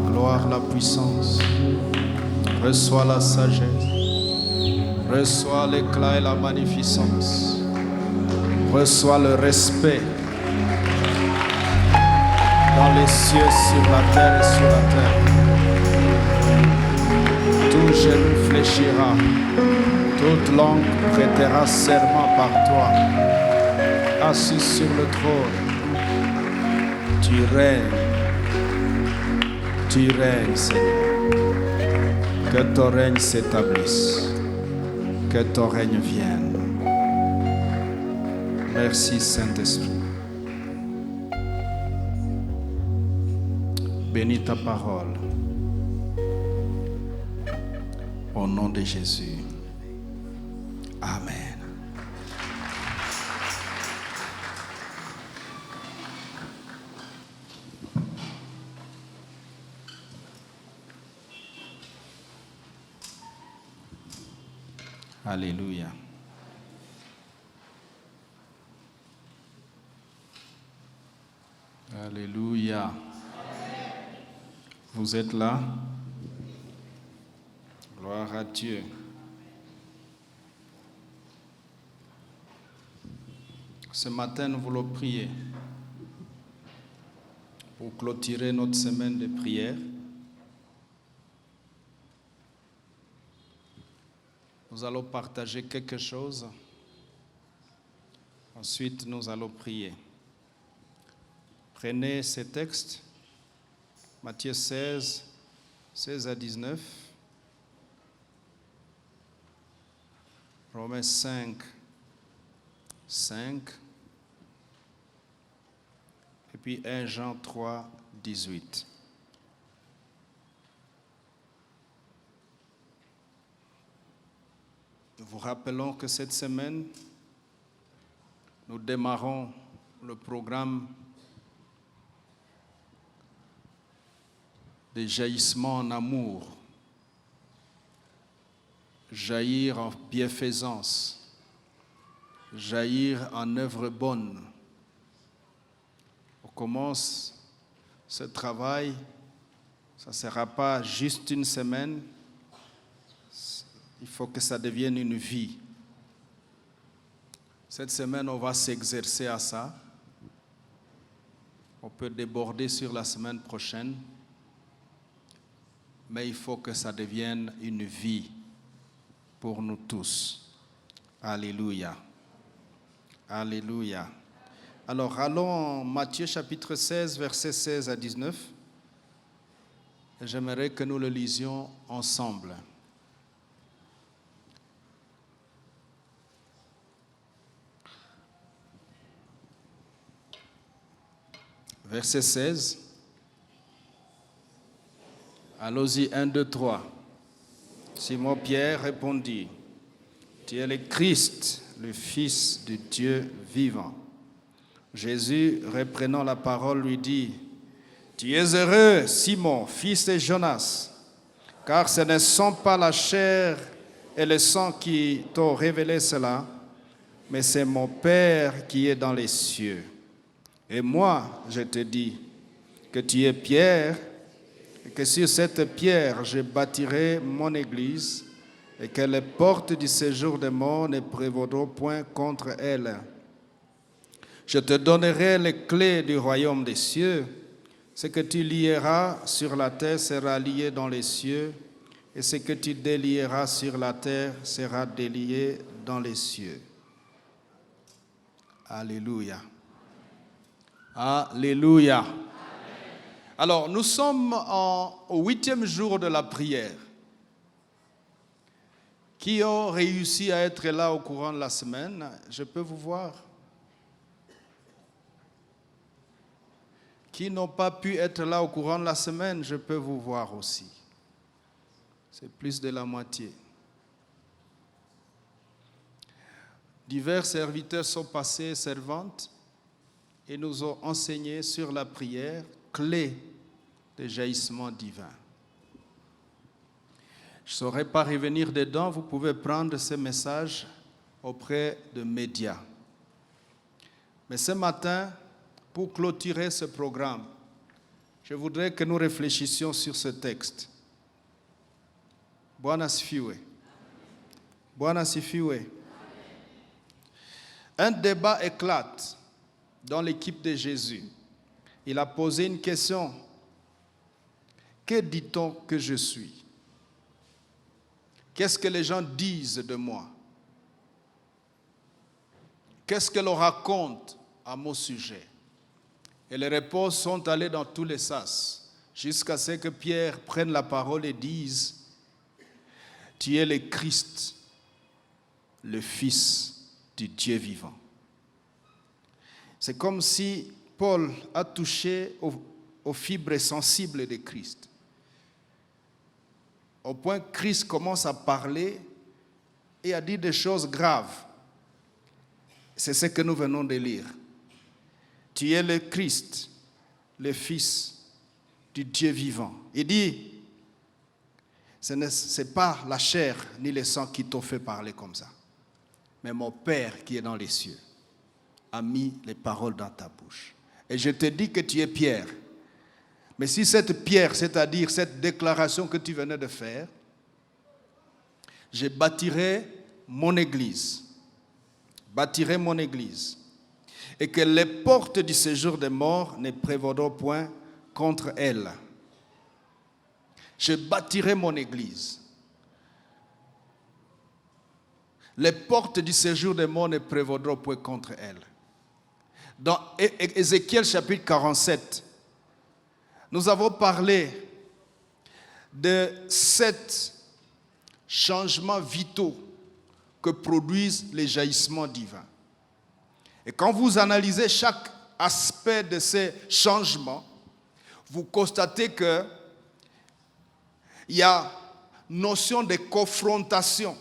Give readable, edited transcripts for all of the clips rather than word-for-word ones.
gloire, la puissance. Reçois la sagesse. Reçois l'éclat et la magnificence. Reçois le respect dans les cieux, sur la terre et sur la terre. Tout genou fléchira, toute langue prêtera serment par toi. Assis sur le trône, tu règnes, Seigneur. Que ton règne s'établisse, que ton règne vienne. Merci Saint-Esprit. Bénis ta parole. Au nom de Jésus. Amen. Alléluia. Alléluia. Vous êtes là? Gloire à Dieu. Ce matin, nous voulons prier pour clôturer notre semaine de prière. Nous allons partager quelque chose. Ensuite, nous allons prier. Prenez ces textes. Matthieu 16, 16 à 19. Romains 5, 5. Et puis 1 Jean 3, 18. Nous vous rappelons que cette semaine, nous démarrons le programme des jaillissements en amour, jaillir en bienfaisance, jaillir en œuvre bonne. On commence ce travail, ça ne sera pas juste une semaine, il faut que ça devienne une vie. Cette semaine, on va s'exercer à ça. On peut déborder sur la semaine prochaine, mais il faut que ça devienne une vie pour nous tous. Alléluia. Alléluia. Alors, allons en Matthieu chapitre 16, versets 16 à 19. J'aimerais que nous le lisions ensemble. Verset 16. Allons-y, 1, 2, 3. Simon-Pierre répondit, « Tu es le Christ, le Fils de Dieu vivant. » Jésus, reprenant la parole, lui dit, « Tu es heureux, Simon, fils de Jonas, car ce ne sont pas la chair et le sang qui t'ont révélé cela, mais c'est mon Père qui est dans les cieux. Et moi, je te dis que tu es Pierre, et que sur cette pierre, je bâtirai mon église, et que les portes du séjour des morts ne prévaudront point contre elle. Je te donnerai les clés du royaume des cieux. Ce que tu lieras sur la terre sera lié dans les cieux, et ce que tu délieras sur la terre sera délié dans les cieux. » Alléluia. Alléluia. Alors, nous sommes au 8e jour de la prière. Qui ont réussi à être là au courant de la semaine? Je peux vous voir. Qui n'ont pas pu être là au courant de la semaine? Je peux vous voir aussi. C'est plus de la moitié. Divers serviteurs sont passés, servantes, et nous ont enseigné sur la prière, clé de jaillissement divin. Je ne saurais pas revenir dedans, vous pouvez prendre ces messages auprès de médias. Mais ce matin, pour clôturer ce programme, je voudrais que nous réfléchissions sur ce texte. Bwana asifiwe. Bwana asifiwe. Un débat éclate dans l'équipe de Jésus. Il a posé une question. Que dit-on que je suis? Qu'est-ce que les gens disent de moi? Qu'est-ce que l'on raconte à mon sujet? Et les réponses sont allées dans tous les sens, jusqu'à ce que Pierre prenne la parole et dise: tu es le Christ, le Fils du Dieu vivant. C'est comme si Paul a touché aux fibres sensibles de Christ. Au point que Christ commence à parler et à dire des choses graves. C'est ce que nous venons de lire. Tu es le Christ, le Fils du Dieu vivant. Il dit, ce n'est pas la chair ni le sang qui t'ont fait parler comme ça, mais mon Père qui est dans les cieux a mis les paroles dans ta bouche. Et je te dis que tu es Pierre. Mais si cette pierre, c'est-à-dire cette déclaration que tu venais de faire, je bâtirai mon église. Bâtirai mon église. Et que les portes du séjour des morts ne prévaudront point contre elle. Je bâtirai mon église. Les portes du séjour des morts ne prévaudront point contre elle. Dans Ézéchiel chapitre 47, nous avons parlé de 7 changements vitaux que produisent les jaillissements divins. Et quand vous analysez chaque aspect de ces changements, vous constatez qu'il y a notion de confrontation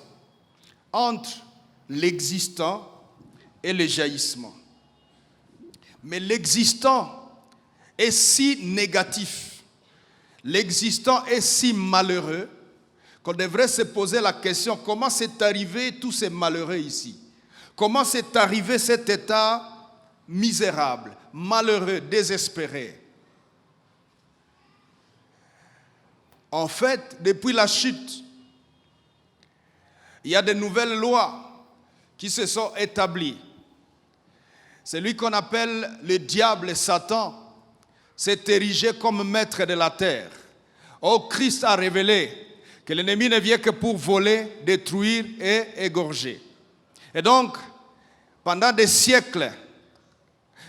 entre l'existant et le jaillissement. Mais l'existant est si négatif, l'existant est si malheureux, qu'on devrait se poser la question, comment c'est arrivé tous ces malheureux ici? Comment c'est arrivé cet état misérable, malheureux, désespéré? En fait, depuis la chute, il y a de nouvelles lois qui se sont établies. Celui qu'on appelle le diable, Satan, s'est érigé comme maître de la terre. Oh, Christ a révélé que l'ennemi ne vient que pour voler, détruire et égorger. Et donc, pendant des siècles,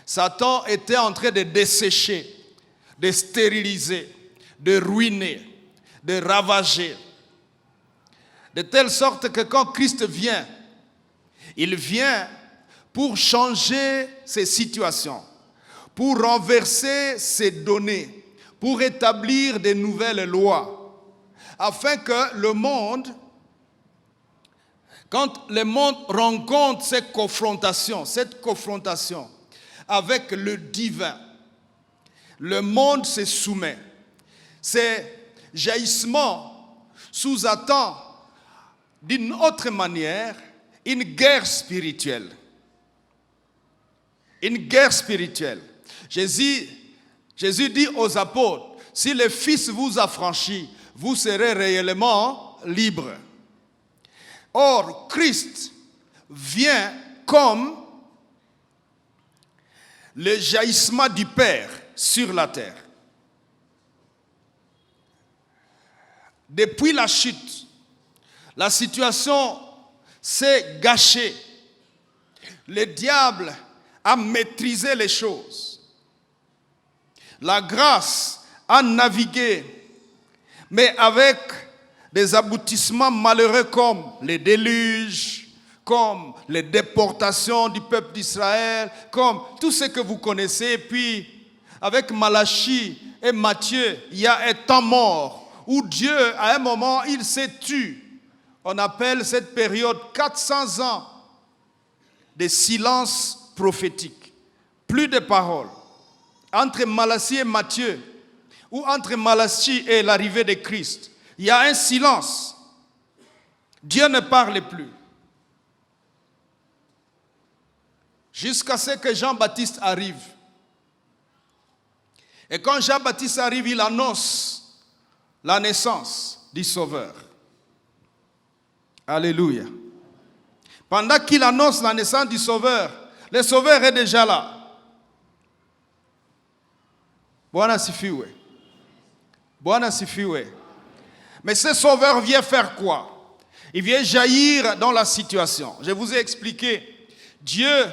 Satan était en train de dessécher, de stériliser, de ruiner, de ravager. De telle sorte que quand Christ vient, il vient pour changer ces situations, pour renverser ces données, pour établir de nouvelles lois, afin que le monde, quand le monde rencontre cette confrontation avec le divin, le monde se soumet. Ces jaillissements sous-attendent d'une autre manière une guerre spirituelle. Une guerre spirituelle. Jésus dit aux apôtres, si le Fils vous affranchit, vous serez réellement libres. Or, Christ vient comme le jaillissement du Père sur la terre. Depuis la chute, la situation s'est gâchée. Le diable a maîtrisé les choses. La grâce a navigué, mais avec des aboutissements malheureux comme les déluges, comme les déportations du peuple d'Israël, comme tout ce que vous connaissez. Puis, avec Malachie et Matthieu, il y a un temps mort où Dieu, à un moment, il s'est tu. On appelle cette période 400 ans de silence prophétique. Plus de paroles. Entre Malachie et Matthieu, ou entre Malachie et l'arrivée de Christ, il y a un silence. Dieu ne parle plus. Jusqu'à ce que Jean-Baptiste arrive. Et quand Jean-Baptiste arrive, il annonce la naissance du Sauveur. Alléluia. Pendant qu'il annonce la naissance du Sauveur, le Sauveur est déjà là. Bwana sifiwe. Bwana sifiwe. Mais ce Sauveur vient faire quoi? Il vient jaillir dans la situation. Je vous ai expliqué. Dieu,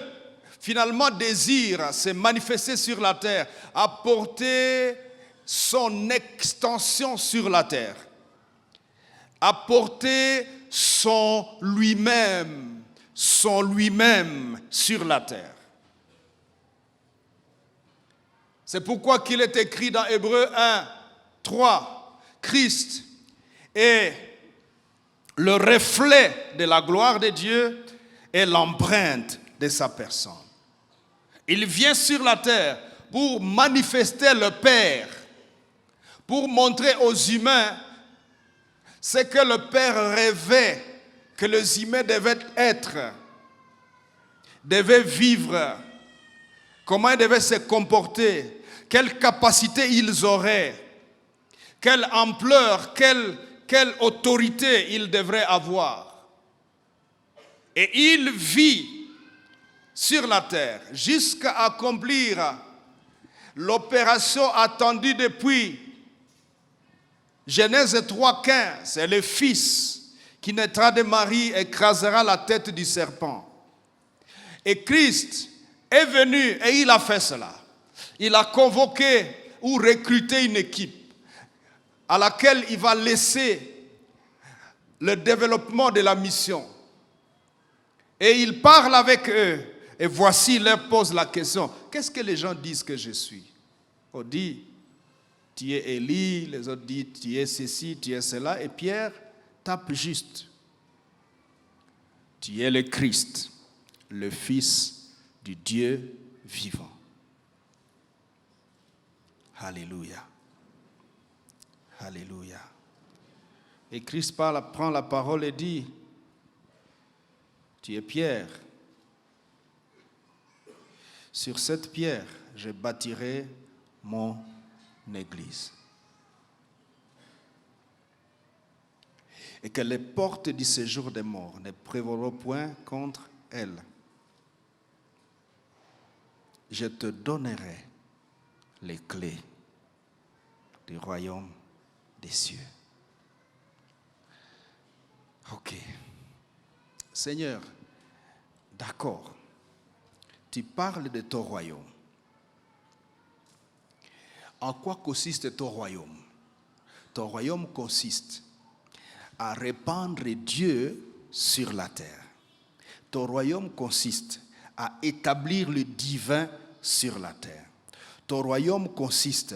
finalement, désire se manifester sur la terre, apporter son extension sur la terre, apporter son lui-même sur la terre. C'est pourquoi qu'il est écrit dans Hébreux 1, 3, Christ est le reflet de la gloire de Dieu et l'empreinte de sa personne. Il vient sur la terre pour manifester le Père, pour montrer aux humains ce que le Père rêvait que les humains devaient être, devaient vivre, comment ils devaient se comporter, quelle capacité ils auraient, quelle ampleur, quelle autorité ils devraient avoir. Et il vit sur la terre jusqu'à accomplir l'opération attendue depuis Genèse 3,15. C'est le Fils qui naîtra de Marie et écrasera la tête du serpent. Et Christ est venu et il a fait cela. Il a convoqué ou recruté une équipe à laquelle il va laisser le développement de la mission. Et il parle avec eux. Et voici, il leur pose la question. Qu'est-ce que les gens disent que je suis? On dit, tu es Élie. Les autres disent, tu es ceci, tu es cela. Et Pierre tape juste. Tu es le Christ, le Fils du Dieu vivant. Alléluia. Alléluia. Et Christ prend la parole et dit, tu es Pierre. Sur cette pierre, je bâtirai mon église. Et que les portes du séjour des morts ne prévaudront point contre elle. Je te donnerai les clés du royaume des cieux. Ok. Seigneur, d'accord, tu parles de ton royaume. En quoi consiste ton royaume? Ton royaume consiste à répandre Dieu sur la terre. Ton royaume consiste à établir le divin sur la terre. Ton royaume consiste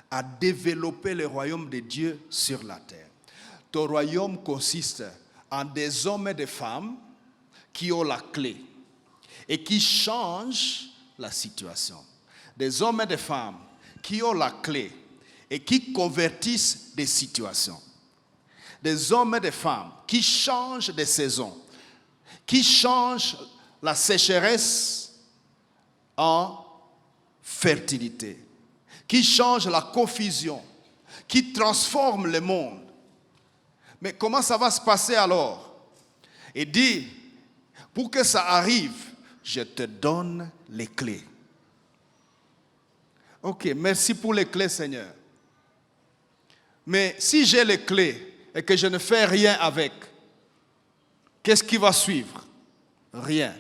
à développer le royaume de Dieu sur la terre. Ton royaume consiste en des hommes et des femmes qui ont la clé et qui changent la situation. Des hommes et des femmes qui ont la clé et qui convertissent des situations. Des hommes et des femmes qui changent des saisons, qui changent la sécheresse en fertilité, qui changent la confusion, qui transforment le monde. Mais comment ça va se passer alors? Il dit, pour que ça arrive, je te donne les clés. Ok, merci pour les clés, Seigneur. Mais si j'ai les clés et que je ne fais rien avec, qu'est-ce qui va suivre? Rien.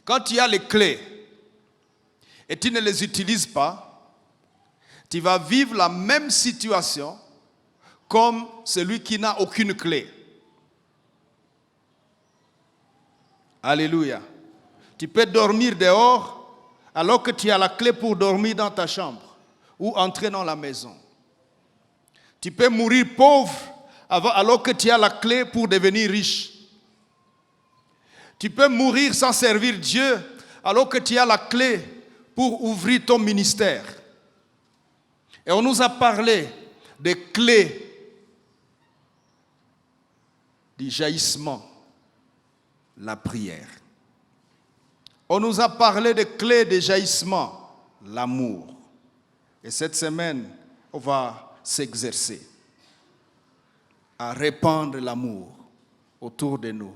Quand tu as les clés et tu ne les utilises pas, tu vas vivre la même situation comme celui qui n'a aucune clé. Alléluia. Tu peux dormir dehors alors que tu as la clé pour dormir dans ta chambre ou entrer dans la maison. Tu peux mourir pauvre alors que tu as la clé pour devenir riche. Tu peux mourir sans servir Dieu alors que tu as la clé pour ouvrir ton ministère. Et on nous a parlé des clés du jaillissement, la prière. On nous a parlé des clés de jaillissement, l'amour. Et cette semaine, on va s'exercer à répandre l'amour autour de nous,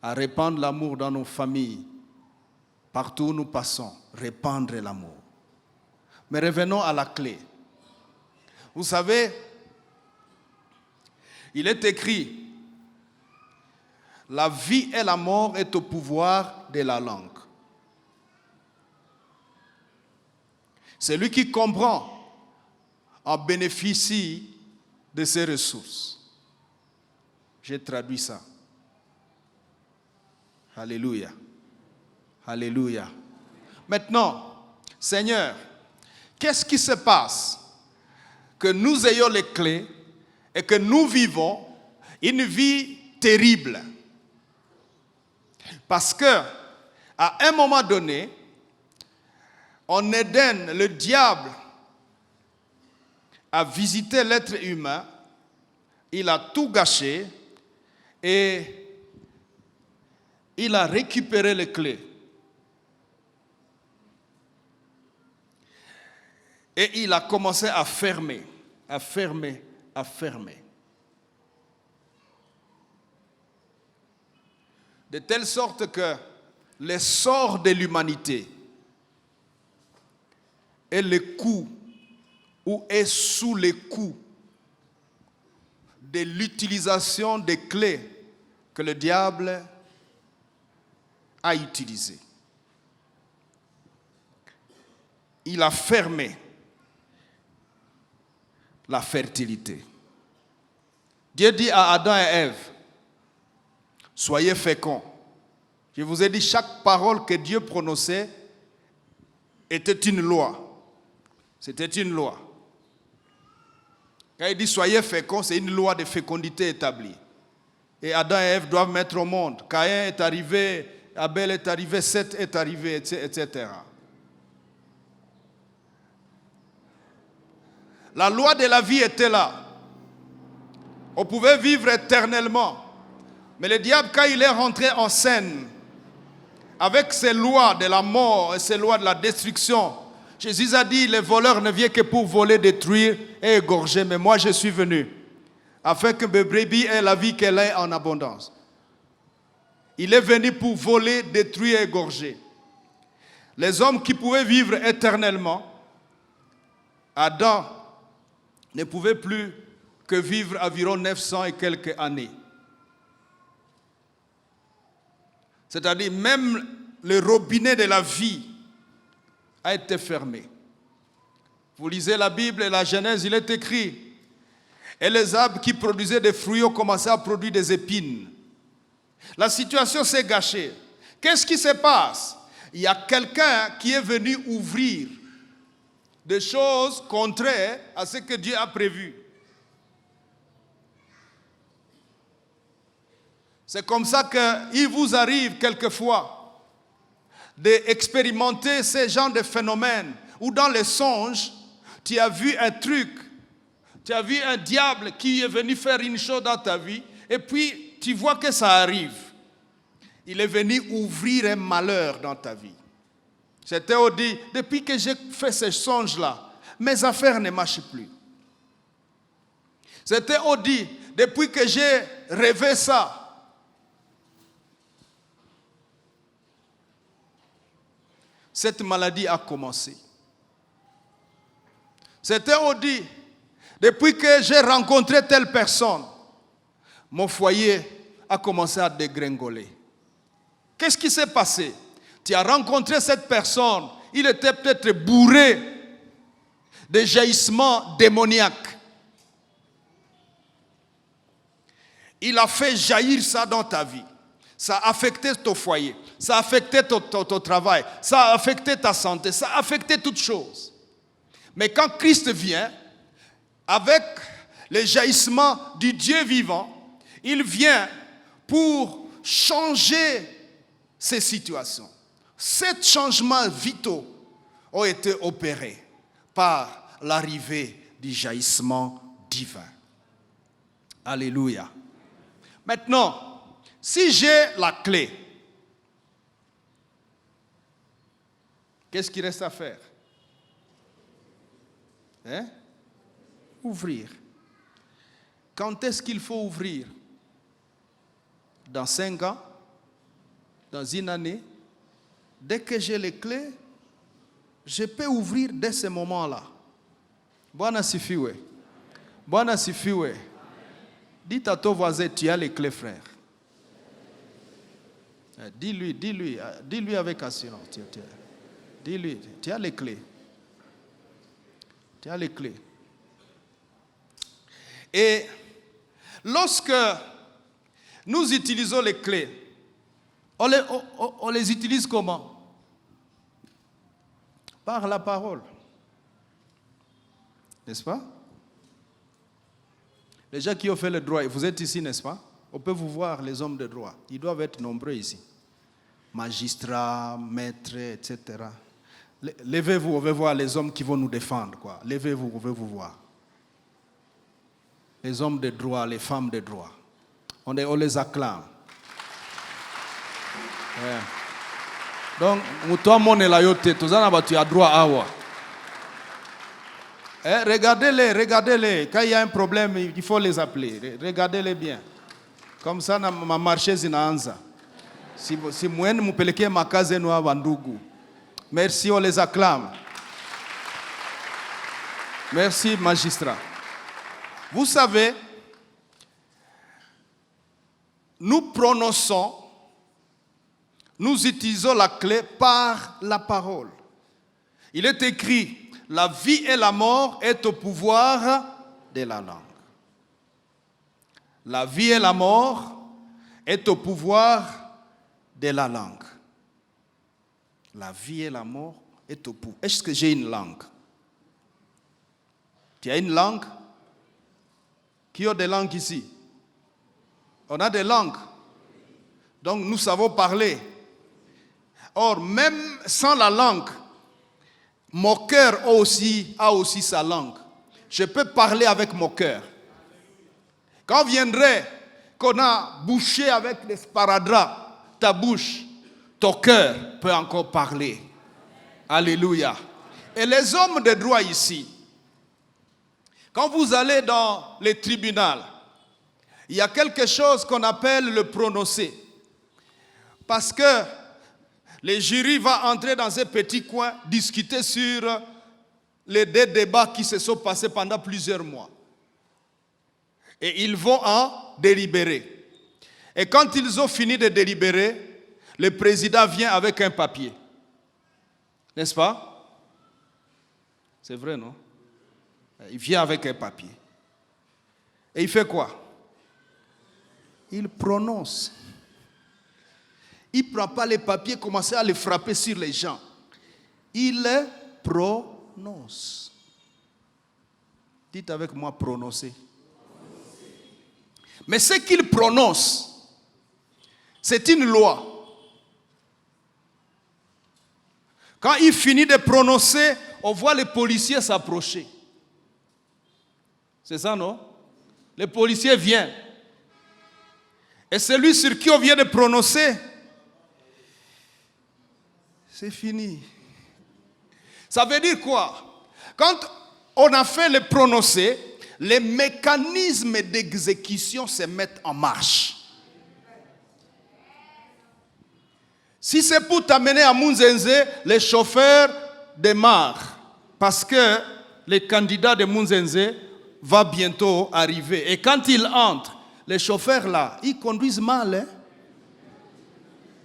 à répandre l'amour dans nos familles, partout où nous passons, répandre l'amour. Mais revenons à la clé. Vous savez, il est écrit, la vie et la mort est au pouvoir de la langue. Celui qui comprend en bénéficie de ses ressources. J'ai traduit ça. Alléluia. Alléluia. Maintenant, Seigneur, qu'est-ce qui se passe que nous ayons les clés et que nous vivons une vie terrible? Parce que, à un moment donné, en Éden, le diable a visité l'être humain, il a tout gâché et il a récupéré les clés. Et il a commencé à fermer, à fermer, à fermer. De telle sorte que l'essor de l'humanité est le coup ou est sous le coup de l'utilisation des clés que le diable a utilisées. Il a fermé la fertilité. Dieu dit à Adam et Ève, soyez féconds. Je vous ai dit, chaque parole que Dieu prononçait était une loi. C'était une loi. Quand il dit soyez féconds, c'est une loi de fécondité établie. Et Adam et Ève doivent mettre au monde. Caïn est arrivé, Abel est arrivé, Seth est arrivé, etc. La loi de la vie était là. On pouvait vivre éternellement. Mais le diable, quand il est rentré en scène, avec ses lois de la mort et ses lois de la destruction, Jésus a dit, les voleurs ne viennent que pour voler, détruire et égorger. Mais moi, je suis venu afin que mes brebis aient la vie qu'elle ait en abondance. Il est venu pour voler, détruire et égorger. Les hommes qui pouvaient vivre éternellement, Adam ne pouvait plus que vivre environ 900 et quelques années. C'est-à-dire même le robinet de la vie a été fermé. Vous lisez la Bible et la Genèse, il est écrit, et les arbres qui produisaient des fruits ont commencé à produire des épines. La situation s'est gâchée. Qu'est-ce qui se passe? Il y a quelqu'un qui est venu ouvrir des choses contraires à ce que Dieu a prévu. C'est comme ça qu'il vous arrive quelquefois d'expérimenter ce genre de phénomènes où dans les songes, tu as vu un truc, tu as vu un diable qui est venu faire une chose dans ta vie et puis tu vois que ça arrive. Il est venu ouvrir un malheur dans ta vie. C'était dit, depuis que j'ai fait ce songe-là, mes affaires ne marchent plus. C'était dit, depuis que j'ai rêvé ça, cette maladie a commencé. C'était dit, depuis que j'ai rencontré telle personne, mon foyer a commencé à dégringoler. Qu'est-ce qui s'est passé? Tu as rencontré cette personne, il était peut-être bourré de jaillissements démoniaques. Il a fait jaillir ça dans ta vie. Ça a affecté ton foyer, ça a affecté ton travail, ça a affecté ta santé, ça a affecté toutes choses. Mais quand Christ vient, avec le jaillissement du Dieu vivant, il vient pour changer ces situations. Ces changements vitaux ont été opérés par l'arrivée du jaillissement divin. Alléluia. Maintenant, si j'ai la clé, qu'est-ce qu'il reste à faire? Hein? Ouvrir. Quand est-ce qu'il faut ouvrir? Dans 5 ans? Dans une année? Dès que j'ai les clés, je peux ouvrir dès ce moment-là. Bwana sifiwe. Bwana sifiwe. Dites à ton voisin, tu as les clés, frère. Dis-lui avec assurance. Dis-lui, tu as les clés. Tu as les clés. Et lorsque nous utilisons les clés, on les utilise comment? Par la parole. N'est-ce pas? Les gens qui ont fait le droit, vous êtes ici, n'est-ce pas? On peut vous voir, les hommes de droit. Ils doivent être nombreux ici. Magistrats, maîtres, etc. Levez-vous, on veut voir les hommes qui vont nous défendre. Quoi. Levez-vous, on veut vous voir. Les hommes de droit, les femmes de droit. On les acclame. Ouais. Donc, toi, mon elayote, tu as droit à voir. Regardez-les. Quand il y a un problème, il faut les appeler. Regardez-les bien. Comme ça, ma marché zinaanza. Si mwen mupeleke makaze noa bandugu. Merci, on les acclame. Merci, magistrat. Vous savez, nous prononçons, nous utilisons la clé par la parole. Il est écrit, la vie et la mort est au pouvoir de la langue. La vie et la mort est au pouvoir de la langue. La vie et la mort est au pouvoir. Est-ce que j'ai une langue? Tu as une langue? Qui a des langues ici? On a des langues. Donc nous savons parler. Or, même sans la langue, mon cœur a aussi sa langue. Je peux parler avec mon cœur. Quand viendrait qu'on a bouché avec les sparadraps, ta bouche, ton cœur peut encore parler. Alléluia. Et les hommes de droit ici, quand vous allez dans les tribunaux, il y a quelque chose qu'on appelle le prononcé. Parce que le jury va entrer dans un petit coin, discuter sur les débats qui se sont passés pendant plusieurs mois. Et ils vont en délibérer. Et quand ils ont fini de délibérer, le président vient avec un papier. N'est-ce pas? C'est vrai, non? Il vient avec un papier. Et il fait quoi? Il prononce. Il ne prend pas les papiers, commence à les frapper sur les gens. Il les prononce. Dites avec moi, prononcer. Mais ce qu'il prononce, c'est une loi. Quand il finit de prononcer, on voit les policiers s'approcher. C'est ça, non? Les policiers viennent. Et celui sur qui on vient de prononcer, c'est fini. Ça veut dire quoi? Quand on a fait le prononcé, les mécanismes d'exécution se mettent en marche. Si c'est pour t'amener à Munzenze, les chauffeurs démarrent. Parce que le candidat de Munzenze va bientôt arriver. Et quand il entre, les chauffeurs là, ils conduisent mal. Hein?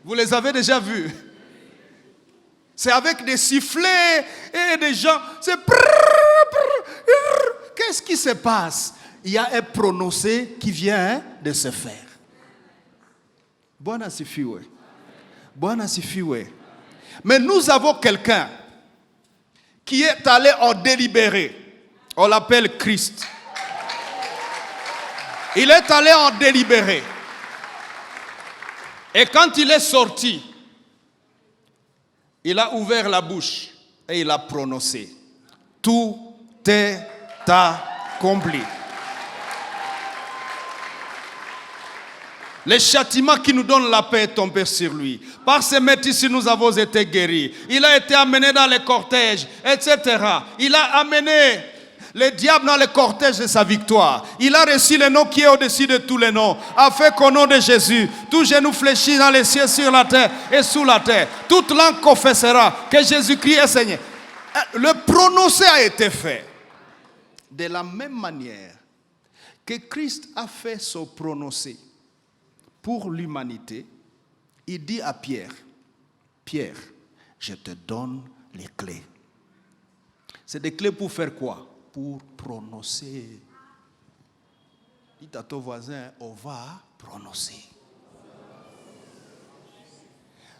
Vous les avez déjà vus? C'est avec des sifflets et des gens. C'est... Qu'est-ce qui se passe? Il y a un prononcé qui vient de se faire. Bwana sifiwe. Bwana sifiwe. Mais nous avons quelqu'un qui est allé en délibéré. On l'appelle Christ. Il est allé en délibéré. Et quand il est sorti, il a ouvert la bouche et il a prononcé. Tout est accompli. Le châtiment qui nous donne la paix est tombé sur lui. Par ses métis, nous avons été guéris. Il a été amené dans les cortèges, etc. Il a amené Le diable dans le cortège de sa victoire, il a reçu le nom qui est au-dessus de tous les noms, afin qu'au nom de Jésus, tout genou fléchit dans les cieux, sur la terre et sous la terre. Toute langue confessera que Jésus-Christ est Seigneur. Le prononcé a été fait. De la même manière que Christ a fait son prononcé pour l'humanité, il dit à Pierre, Pierre, je te donne les clés. C'est des clés pour faire quoi? Pour prononcer. Dites à ton voisin, on va prononcer.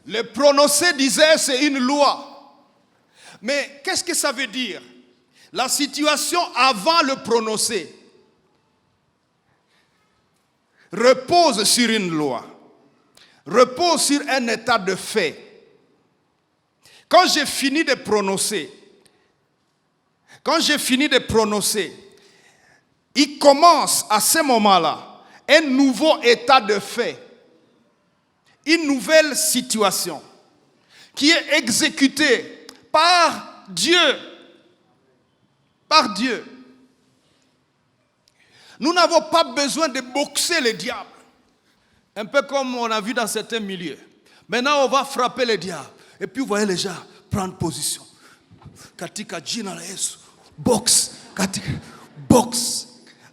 Le prononcer, disait, c'est une loi. Mais qu'est-ce que ça veut dire? La situation avant le prononcer repose sur une loi, repose sur un état de fait. Quand j'ai fini de prononcer, il commence à ce moment-là un nouveau état de fait, une nouvelle situation qui est exécutée par Dieu. Par Dieu. Nous n'avons pas besoin de boxer le diable. Un peu comme on a vu dans certains milieux. Maintenant, on va frapper le diable. Et puis, vous voyez les gens prendre position. Katika jina la Yesu. Boxe. Boxe.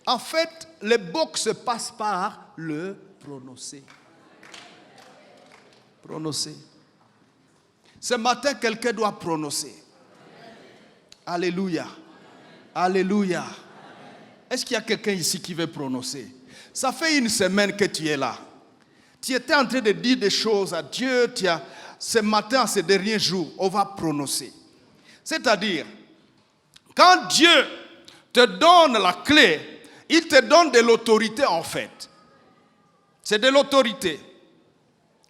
En fait, le boxe passe par le prononcer. Prononcer. Ce matin, quelqu'un doit prononcer. Alléluia. Alléluia. Est-ce qu'il y a quelqu'un ici qui veut prononcer? Ça fait une semaine que tu es là. Tu étais en train de dire des choses à Dieu. Ce matin, ces derniers jours, on va prononcer. C'est-à-dire, quand Dieu te donne la clé, il te donne de l'autorité en fait. C'est de l'autorité.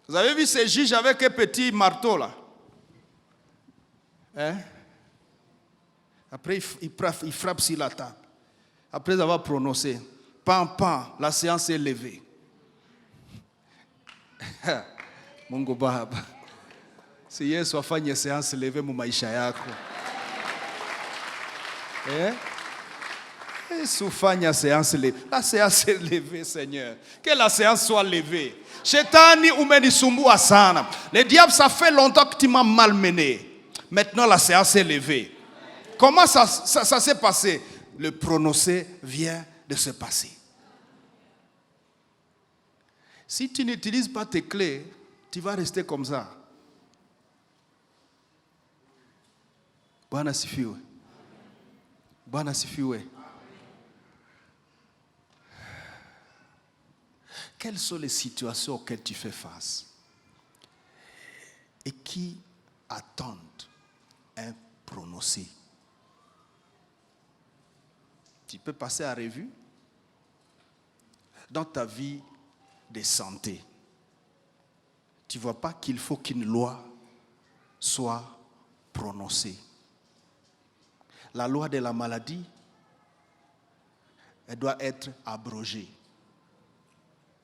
Vous avez vu ces juges avec un petit marteau là? Hein? Après, il frappe sur la table. Après avoir prononcé, pam, pam, la séance est levée. Mungu Baba. Si Yesu afanye séance levée mu maisha yako. Yesu fanya séance levée. La séance est levée, Seigneur. Que la séance soit levée. Shetani umenisumbua sana. Le diable, ça fait longtemps que tu m'as malmené. Maintenant, la séance est levée. Comment ça s'est passé? Le prononcé vient de se passer. Si tu n'utilises pas tes clés, tu vas rester comme ça. Bwana sifiwe. Bwana sifiwe. Quelles sont les situations auxquelles tu fais face et qui attendent un prononcé? Tu peux passer à revue dans ta vie de santé. Tu ne vois pas qu'il faut qu'une loi soit prononcée. La loi de la maladie, elle doit être abrogée.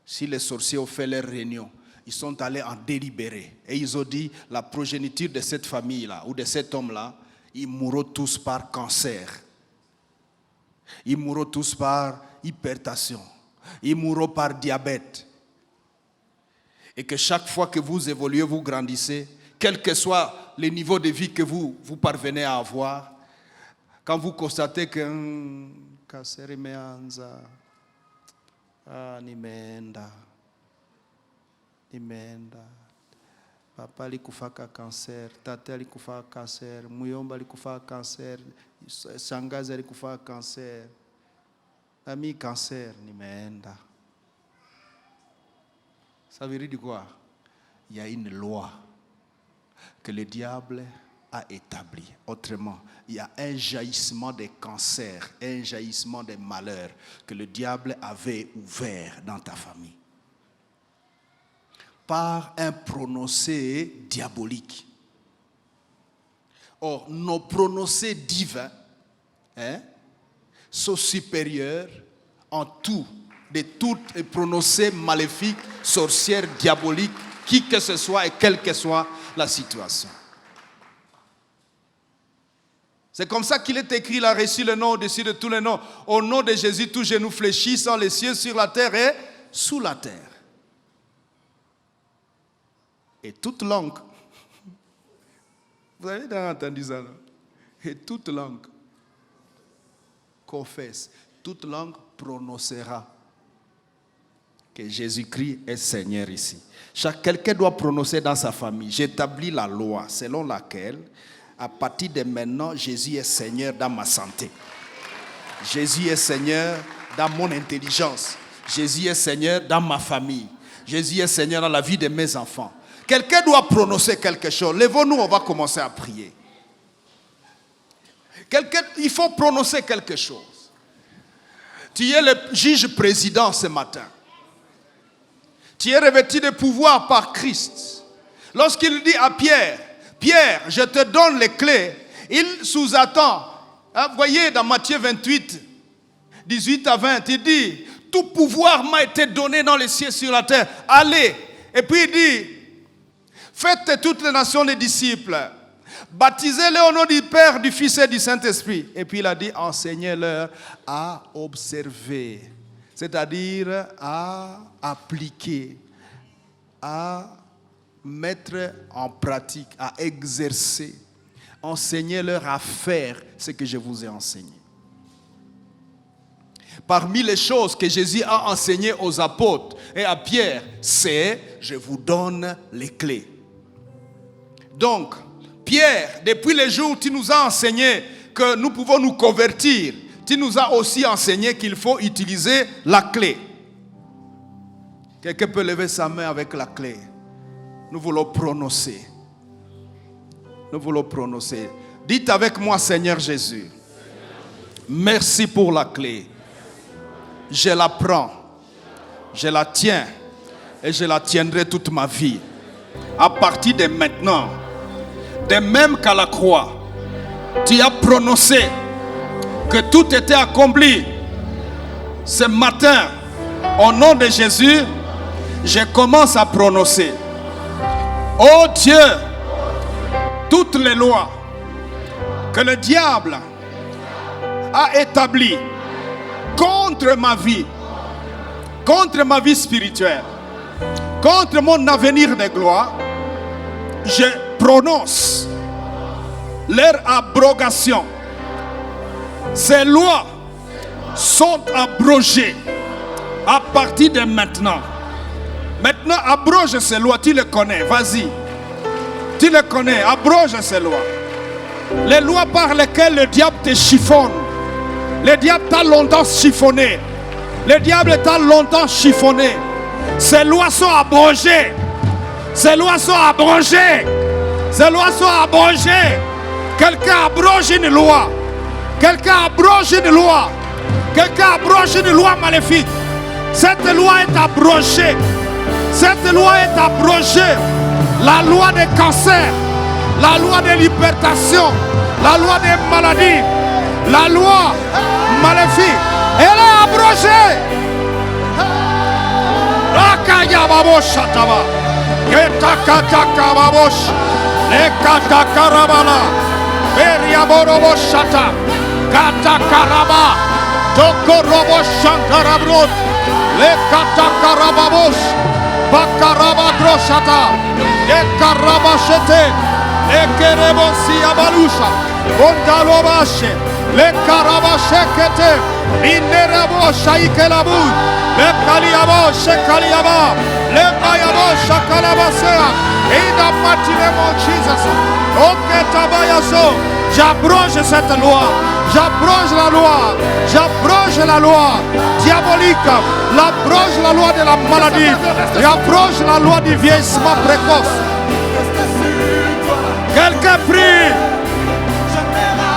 Si les sorciers ont fait leur réunion, ils sont allés en délibérer. Et ils ont dit, la progéniture de cette famille-là, ou de cet homme-là, ils mourront tous par cancer. Ils mourront tous par hypertension. Ils mourront par diabète. Et que chaque fois que vous évoluez, vous grandissez, quel que soit le niveau de vie que vous parvenez à avoir, quand vous constatez que cancer imeanza, nimeenda, papa alikufaka cancer, tate alikufaka cancer, muyomba alikufaka cancer, shangazi alikufaka cancer, ami cancer, nimeenda. Ça veut dire quoi? Il y a une loi que le diable a établie. Autrement, il y a un jaillissement des cancers, un jaillissement des malheurs que le diable avait ouvert dans ta famille. Par un prononcé diabolique. Or, nos prononcés divins sont supérieurs en tout de toutes les prononcés maléfiques, sorcières, diaboliques, qui que ce soit et quelle que soit la situation. C'est comme ça qu'il est écrit, il a reçu le nom au-dessus de tous les noms. Au nom de Jésus, tout genou fléchit dans les cieux, sur la terre et sous la terre. Et toute langue, vous avez déjà entendu ça, non? Et toute langue confesse, toute langue prononcera que Jésus-Christ est Seigneur ici. Quelqu'un doit prononcer dans sa famille. J'établis la loi selon laquelle, à partir de maintenant, Jésus est Seigneur dans ma santé. Jésus est Seigneur dans mon intelligence. Jésus est Seigneur dans ma famille. Jésus est Seigneur dans la vie de mes enfants. Quelqu'un doit prononcer quelque chose. Lèvons-nous, on va commencer à prier. Il faut prononcer quelque chose. Tu es le juge président ce matin. Tu es revêtu de pouvoir par Christ. Lorsqu'il dit à Pierre, Pierre, je te donne les clés, il sous-attend. Vous voyez dans Matthieu 28, 18 à 20, il dit, tout pouvoir m'a été donné dans les cieux et sur la terre. Allez. Et puis il dit, faites toutes les nations des disciples. Baptisez-les au nom du Père, du Fils et du Saint-Esprit. Et puis il a dit, enseignez-leur à observer. C'est-à-dire à appliquer, à mettre en pratique, à exercer. Enseignez-leur à faire ce que je vous ai enseigné. Parmi les choses que Jésus a enseignées aux apôtres et à Pierre, c'est « je vous donne les clés ». Donc, Pierre, depuis le jour où tu nous as enseigné que nous pouvons nous convertir, tu nous as aussi enseigné qu'il faut utiliser la clé. Quelqu'un peut lever sa main avec la clé. Nous voulons prononcer. Nous voulons prononcer. Dites avec moi, Seigneur Jésus, merci pour la clé. Je la prends, je la tiens et je la tiendrai toute ma vie. À partir de maintenant, de même qu'à la croix, tu as prononcé que tout était accompli. Ce matin, au nom de Jésus, je commence à prononcer. Oh Dieu, toutes les lois que le diable a établies contre ma vie spirituelle, contre mon avenir de gloire, je prononce leur abrogation. Ces lois sont abrogées à partir de maintenant. Maintenant, abroge ces lois, tu les connais, vas-y. Tu les connais, abroge ces lois. Les lois par lesquelles le diable te chiffonne. Le diable t'a longtemps chiffonné. Le diable t'a longtemps chiffonné. Ces lois sont abrogées. Ces lois sont abrogées. Ces lois sont abrogées. Quelqu'un abroge une loi. Quelqu'un abroge une loi. Quelqu'un abroge une loi maléfique. Cette loi est abrogée. Cette loi est abrogée. La loi des cancers. La loi de l'hypertension. La loi des maladies. La loi maléfique, elle est abrogée. Le karabashekete minerabo shaikelabu le kaliabo shekaliaba le bayabo shakalabasea in the mighty name of Jesus. Oketabayaso, j'abroge cette loi, j'abroge la loi, j'abroge la loi diabolique, j'abroge la loi de la maladie, j'abroge la loi du vieillissement précoce. Quelqu'un prie.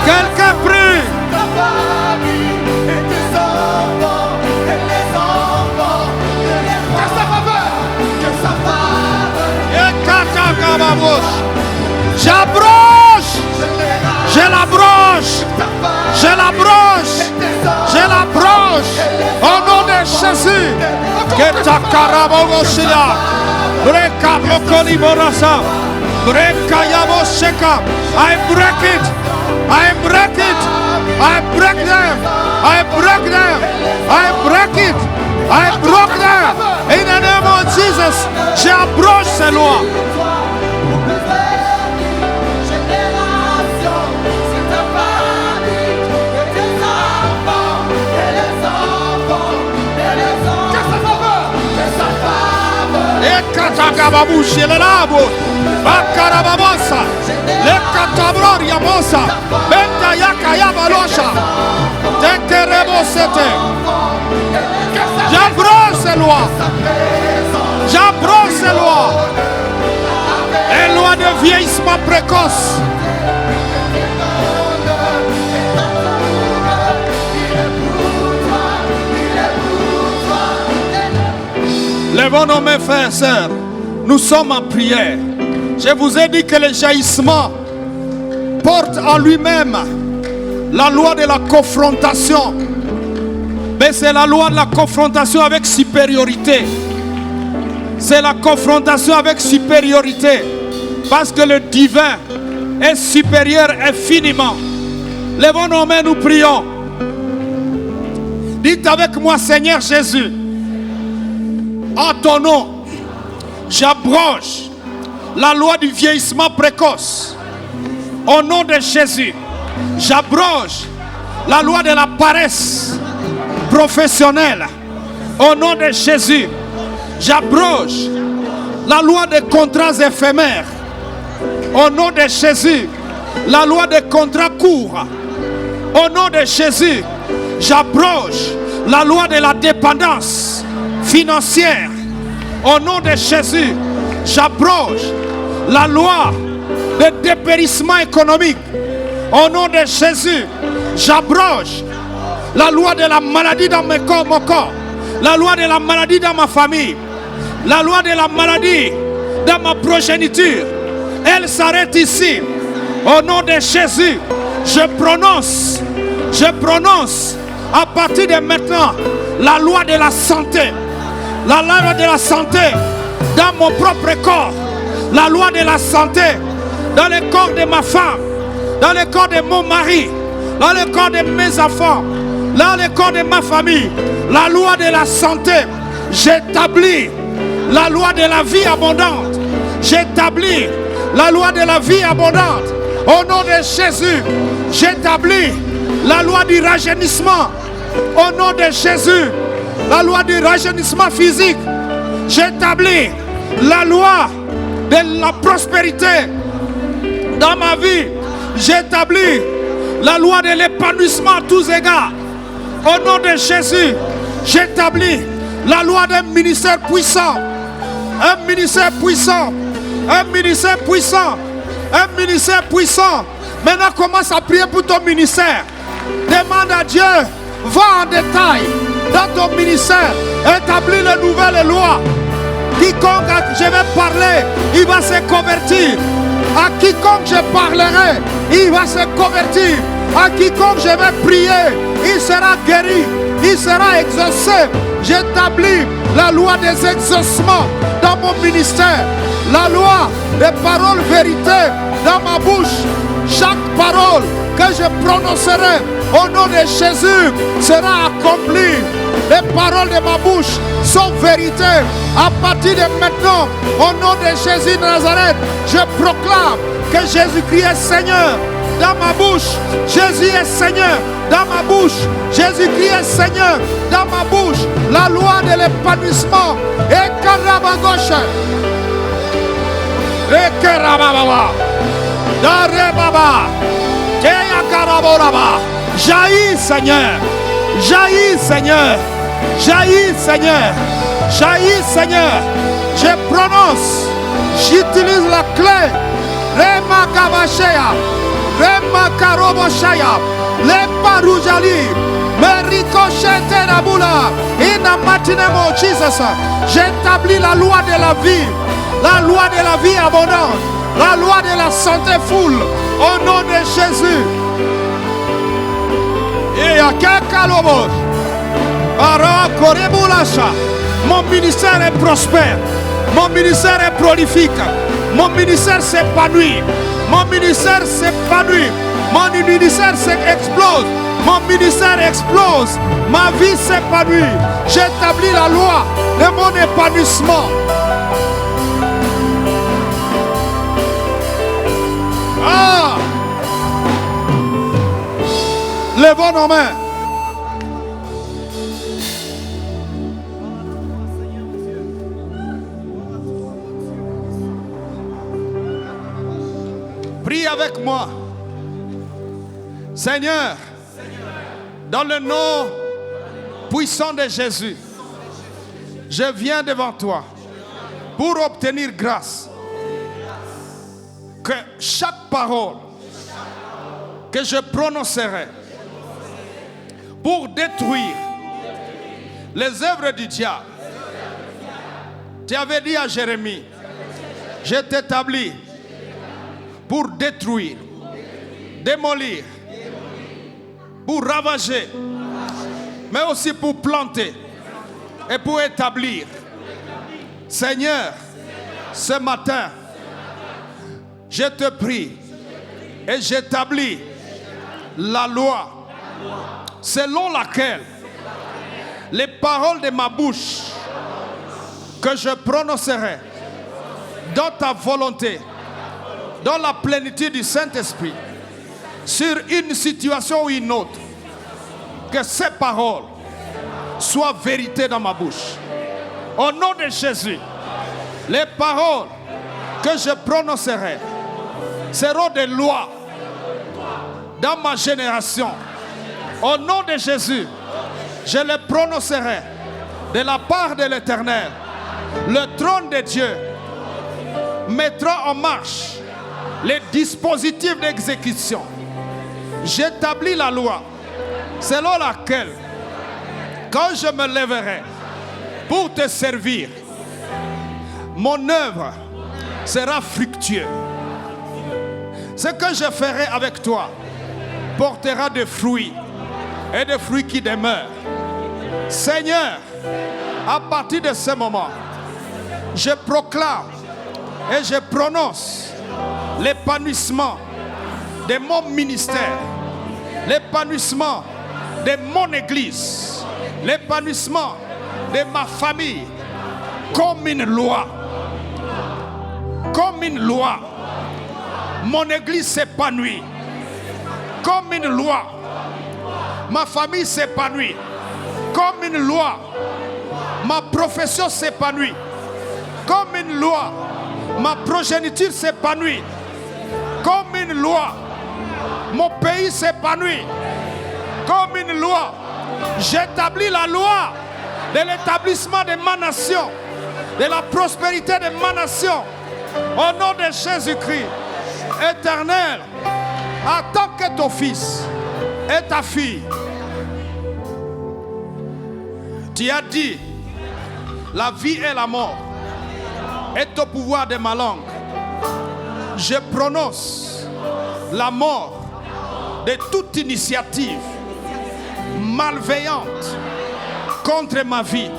Quelqu'un prie. Ta famille et tes enfants et les enfants que sa faveur, j'abroge, je l'abroge, je l'abroge, je l'abroge au nom de Jésus. Que ta carabosia, breka bokoli borasa, breka yabosheka, I break it. I break it. I break them. I break them. I break it. I broke them. In the name of Jesus, j'abroge ces lois. Ekatagababushi lelabo. Bakarababosa. Lekatabroria mosa. Benta yaka yabalosha. Tekerebosete. J'abroge ces lois. J'abroge ces lois. Les lois de vieillissement précoce. Lèvons nos mains, frères et sœurs. Nous sommes en prière. Je vous ai dit que le jaillissement porte en lui-même la loi de la confrontation. Mais c'est la loi de la confrontation avec supériorité. C'est la confrontation avec supériorité. Parce que le divin est supérieur infiniment. Lèvons nos mains, nous prions. Dites avec moi, Seigneur Jésus, en ton nom, j'abroge la loi du vieillissement précoce. Au nom de Jésus, j'abroge la loi de la paresse professionnelle. Au nom de Jésus, j'abroge la loi des contrats éphémères. Au nom de Jésus, la loi des contrats courts. Au nom de Jésus, j'abroge la loi de la dépendance financière. Au nom de Jésus, j'abroge la loi de dépérissement économique. Au nom de Jésus, j'abroge la loi de la maladie dans mon corps, la loi de la maladie dans ma famille, la loi de la maladie dans ma progéniture. Elle s'arrête ici. Au nom de Jésus, je prononce à partir de maintenant la loi de la santé. La loi de la santé dans mon propre corps. La loi de la santé dans le corps de ma femme, dans le corps de mon mari, dans le corps de mes enfants, dans le corps de ma famille. La loi de la santé. J'établis la loi de la vie abondante. J'établis la loi de la vie abondante. Au nom de Jésus, j'établis la loi du rajeunissement. Au nom de Jésus, la loi du rajeunissement physique. J'établis la loi de la prospérité dans ma vie. J'établis la loi de l'épanouissement à tous égards. Au nom de Jésus, j'établis la loi d'un ministère puissant. Un ministère puissant. Un ministère puissant. Un ministère puissant. Maintenant, commence à prier pour ton ministère. Demande à Dieu. Va en détail dans ton ministère. Établis les nouvelles lois. Quiconque je vais parler, il va se convertir. À quiconque je parlerai, il va se convertir. À quiconque je vais prier, il sera guéri. Il sera exaucé. J'établis la loi des exaucements dans mon ministère. La loi des paroles vérité dans ma bouche. Chaque parole que je prononcerai au nom de Jésus sera accomplie. Les paroles de ma bouche sont vérité. À partir de maintenant, au nom de Jésus de Nazareth, je proclame que Jésus-Christ est Seigneur dans ma bouche. Jésus est Seigneur dans ma bouche. Jésus-Christ est Seigneur dans ma bouche. La loi de l'épanouissement. Et Karabagoshe. Et Karababa. Darebaba. Teya Karaboraba. Jaillis, Seigneur. Jaillis, Seigneur. Jaillis, Seigneur. Jaillis, Seigneur. Je prononce. J'utilise la clé. Rema Kavashea. Rema Karoboshaya. Lepa Rujali. Merikoshete Rabula. In the mighty name of Jesus. J'établis la loi de la vie. La loi de la vie abondante. La loi de la santé full. Au nom de Jésus. Et à Kakalobo. Mon ministère est prospère. Mon ministère est prolifique. Mon ministère s'épanouit. Mon ministère s'épanouit. Mon ministère explose. Mon ministère explose. Ma vie s'épanouit. J'établis la loi de mon épanouissement. Ah! Levons nos mains. Prie avec moi. Seigneur, dans le nom puissant de Jésus, je viens devant toi pour obtenir grâce. Que chaque parole que je prononcerai pour détruire les œuvres du diable. Tu avais dit à Jérémie, je t'établis pour détruire, démolir, pour ravager, mais aussi pour planter et pour établir. Seigneur, ce matin, je te prie et j'établis la loi selon laquelle les paroles de ma bouche que je prononcerai dans ta volonté, dans la plénitude du Saint-Esprit, sur une situation ou une autre, que ces paroles soient vérité dans ma bouche. Au nom de Jésus, les paroles que je prononcerai seront des lois dans ma génération. Au nom de Jésus, je les prononcerai de la part de l'Éternel. Le trône de Dieu mettra en marche les dispositifs d'exécution. J'établis la loi selon laquelle, quand je me lèverai pour te servir, mon œuvre sera fructueuse. Ce que je ferai avec toi portera des fruits et des fruits qui demeurent. Seigneur, à partir de ce moment, je proclame et je prononce l'épanouissement de mon ministère, l'épanouissement de mon église, l'épanouissement de ma famille, comme une loi. Comme une loi. Mon église s'épanouit. Comme une loi. Ma famille s'épanouit. Comme une loi. Ma profession s'épanouit. Comme une loi. Ma progéniture s'épanouit. Comme une loi. Mon pays s'épanouit. Comme une loi. J'établis la loi de l'établissement de ma nation, de la prospérité de ma nation. Au nom de Jésus-Christ, Éternel, attends que ton fils et ta fille, tu as dit, la vie et la mort est au pouvoir de ma langue. Je prononce la mort de toute initiative malveillante contre ma vie,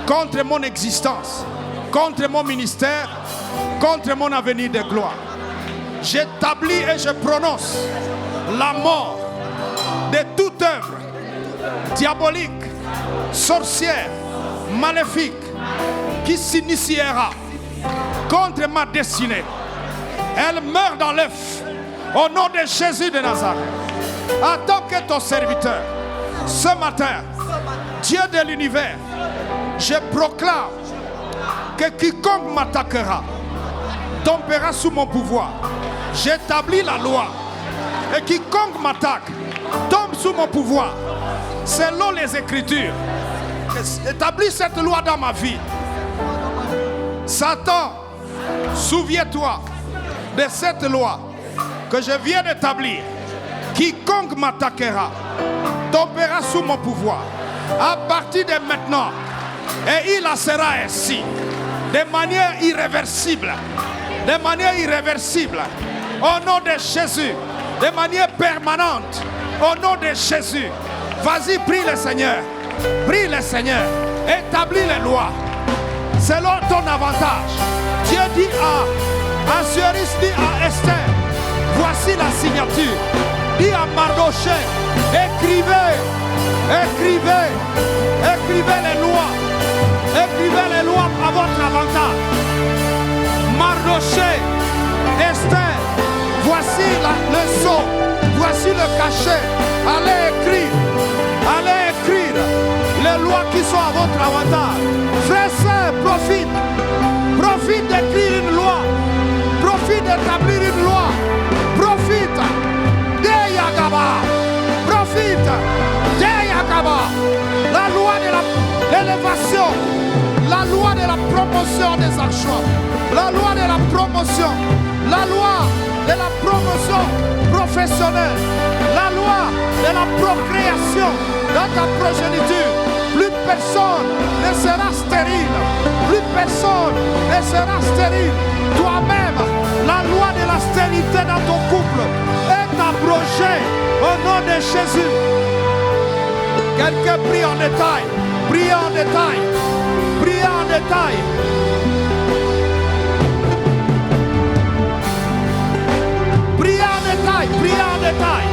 contre mon existence, contre mon ministère, contre mon avenir de gloire. J'établis et je prononce la mort de toute œuvre diabolique, sorcière, maléfique qui s'initiera contre ma destinée. Elle meurt dans l'œuf au nom de Jésus de Nazareth. Attends que ton serviteur, ce matin, Dieu de l'univers, je proclame que quiconque m'attaquera tombera sous mon pouvoir. J'établis la loi et quiconque m'attaque tombe sous mon pouvoir. Selon les Écritures, établis cette loi dans ma vie. Satan, souviens-toi de cette loi que je viens d'établir. Quiconque m'attaquera tombera sous mon pouvoir. À partir de maintenant, et il en sera ainsi, de manière irréversible, de manière irréversible, au nom de Jésus, de manière permanente, au nom de Jésus. Vas-y, prie le Seigneur, prie le Seigneur, établis les lois selon ton avantage. Dieu dit à Assuérus, dit à Esther, voici la signature. Dis à Mardoché, écrivez, écrivez, écrivez les lois. Écrivez les lois à votre avantage. Mardoché, Esther, voici le sceau, voici le cachet. Allez écrire les lois qui sont à votre avantage. Frères, sœurs, profite d'écrire une loi, profite d'établir une loi, profite. Deyagaba, profite. Deyagaba, la loi de l'élévation, la loi de la promotion des actions, la loi de la promotion, la loi de la promotion professionnelle, la loi de la procréation dans ta progéniture. Plus personne ne sera stérile, plus personne ne sera stérile. Toi-même, la loi de la stérilité dans ton couple est abrogée au nom de Jésus. Quelqu'un prie en détail, prie en détail, prie en détail. Prie en détail, prie en détail.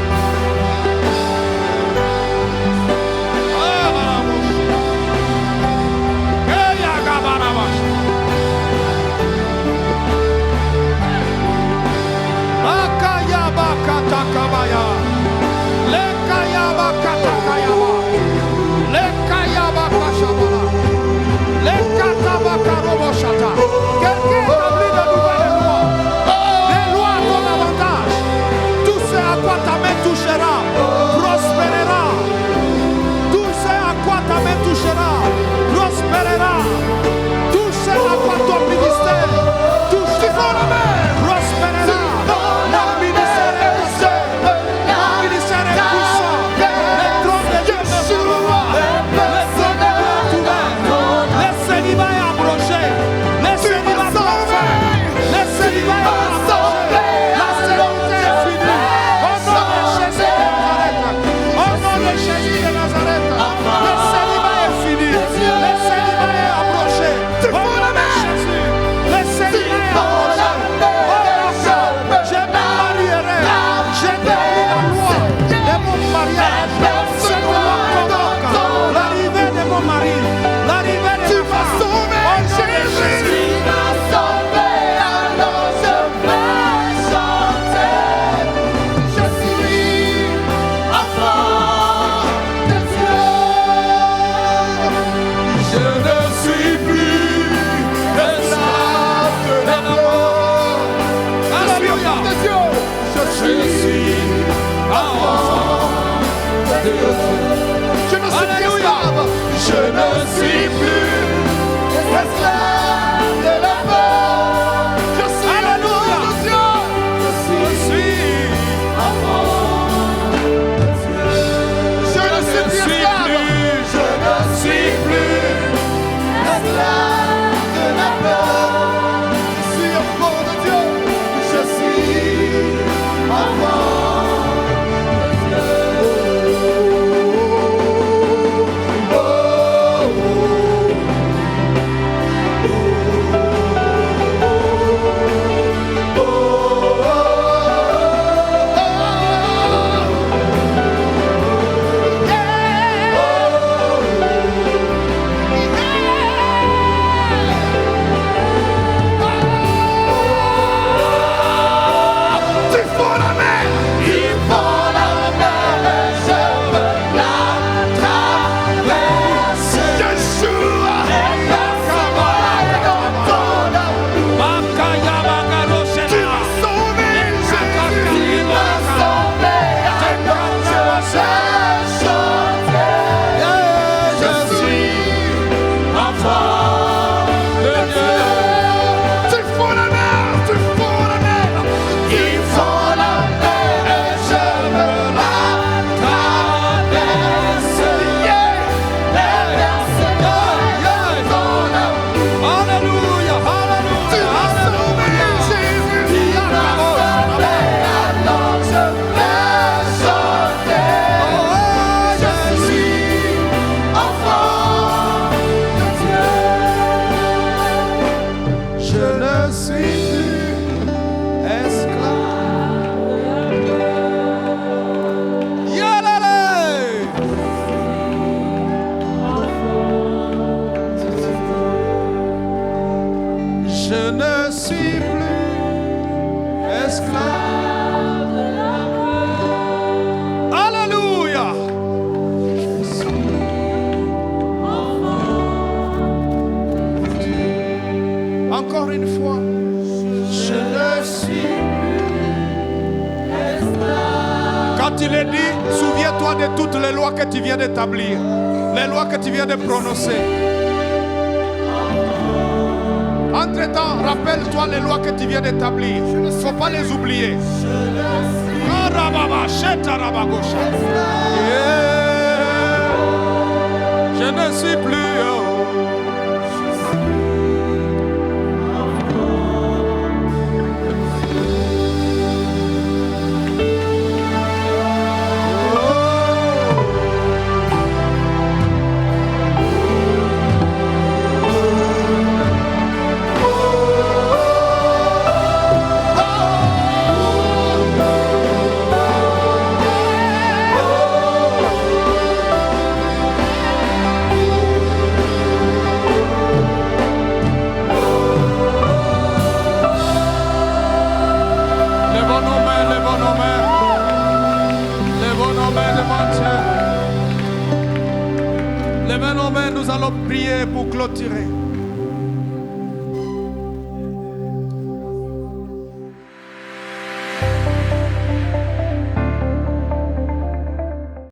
Quelqu'un établit de nouvelles lois, des lois à ton avantage. Tout ce à quoi ta main touchera prospérera. Tout ce à quoi ta main touchera prospérera. Tout ce à quoi ton ministère touchera prospérera. Mon ministère est puissant. Mon ministère est puissant. Les trônes de Dieu me s'ouvrent. Les célibats sont ouverts. Les célibats est abrogé. Les célibats sont faits. Les célibats est abrogé. La célébrité est finie. Au nom de Jésus de Nazareth. Au nom de Jésus de Nazareth. Le célibat est fini. Le célibat est abrogé. Au nom de Jésus. Le célibat est abrogé. Je me marierai. Je délie la loi de mon mariage. Cette loi convoque l'arrivée de mon mari, l'arrivée de ma femme. Au nom de Jésus. Oh suis plus esclave de la peur. Alléluia. Je suis enfant. Encore une fois. Je ne suis plus esclave. Quand il est dit, souviens-toi de toutes les lois que tu viens d'établir, les lois que tu viens de prononcer. Entre-temps, rappelle-toi les lois que tu viens d'établir. Il ne faut pas les oublier. Je ne suis plus. Levez nos mains, nous allons prier pour clôturer.